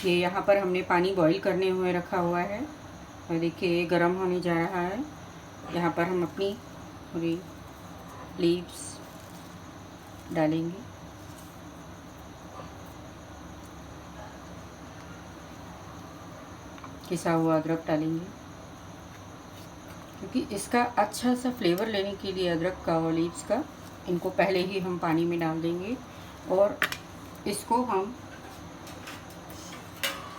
ये यहाँ पर हमने पानी बॉईल करने हुए रखा हुआ है और देखिए ये गर्म होने जा रहा है। यहाँ पर हम अपनी पूरी लीव्स डालेंगे। किसा हुआ अदरक डालेंगे, क्योंकि इसका अच्छा सा फ्लेवर लेने के लिए अदरक का और लीव्स का, इनको पहले ही हम पानी में डाल देंगे और इसको हम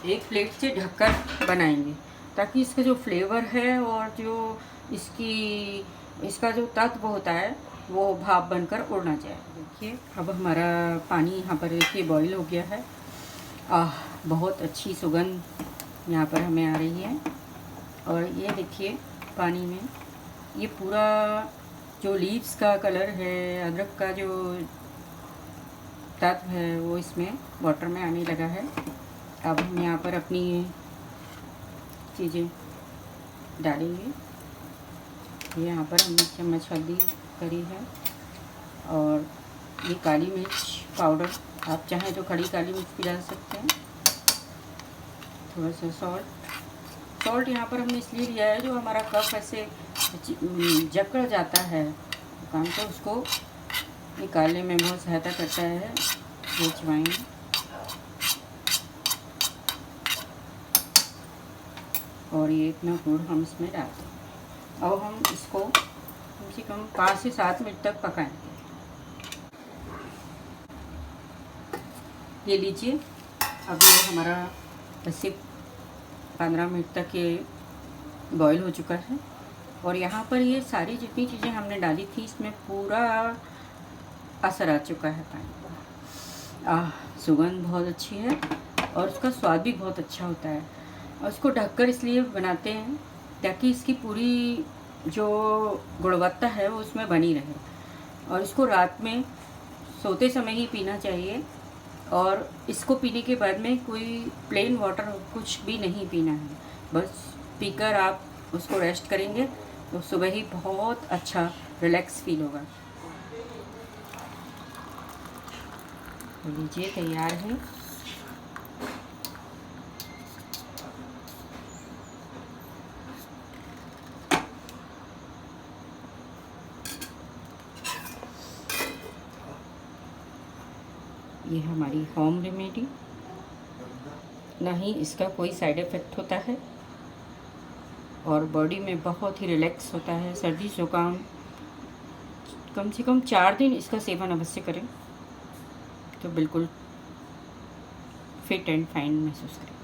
एक प्लेट से ढककर बनाएंगे, ताकि इसका जो फ्लेवर है और जो इसका जो तत्व होता है वो भाप बनकर उड़ ना जाए। देखिए अब हमारा पानी यहाँ पर देखिए बॉईल हो गया है। बहुत अच्छी सुगंध यहाँ पर हमें आ रही है। और ये देखिए पानी में ये पूरा जो लीव्स का कलर है, अदरक का जो तत्व है वो इसमें वाटर में आने लगा है। अब हम यहाँ पर अपनी चीज़ें डालेंगे। ये यहाँ पर हमने चम्मच हल्दी करी है और ये काली मिर्च पाउडर, आप चाहें तो खड़ी काली मिर्च भी डाल सकते हैं। थोड़ा सा सॉल्ट यहाँ पर हमने इसलिए लिया है, जो हमारा कफ ऐसे जकड़ जाता है काम, तो उसको निकालने में बहुत सहायता करता है ये अजवाइन। और ये इतना गुड़ हम इसमें डालते हैं। अब हम इसको कम से कम 5 से 7 मिनट तक पकाएंगे। ये लीजिए, अब ये हमारा 10 से 15 मिनट तक ये बॉईल हो चुका है। और यहाँ पर ये सारी जितनी चीज़ें हमने डाली थी इसमें पूरा असर आ चुका है पानी का। सुगंध बहुत अच्छी है और उसका स्वाद भी बहुत अच्छा होता है। और उसको ढककर इसलिए बनाते हैं ताकि इसकी पूरी जो गुणवत्ता है वो उसमें बनी रहे। और इसको रात में सोते समय ही पीना चाहिए। और इसको पीने के बाद में कोई प्लेन वाटर कुछ भी नहीं पीना है, बस पीकर आप उसको रेस्ट करेंगे तो सुबह ही बहुत अच्छा रिलैक्स फील होगा। तो लीजिए तैयार है। ये हमारी होम रेमेडी, ना ही इसका कोई साइड इफ़ेक्ट होता है और बॉडी में बहुत ही रिलैक्स होता है। सर्दी जुकाम कम से कम 4 दिन इसका सेवन अवश्य करें तो बिल्कुल फिट एंड फाइन महसूस करें।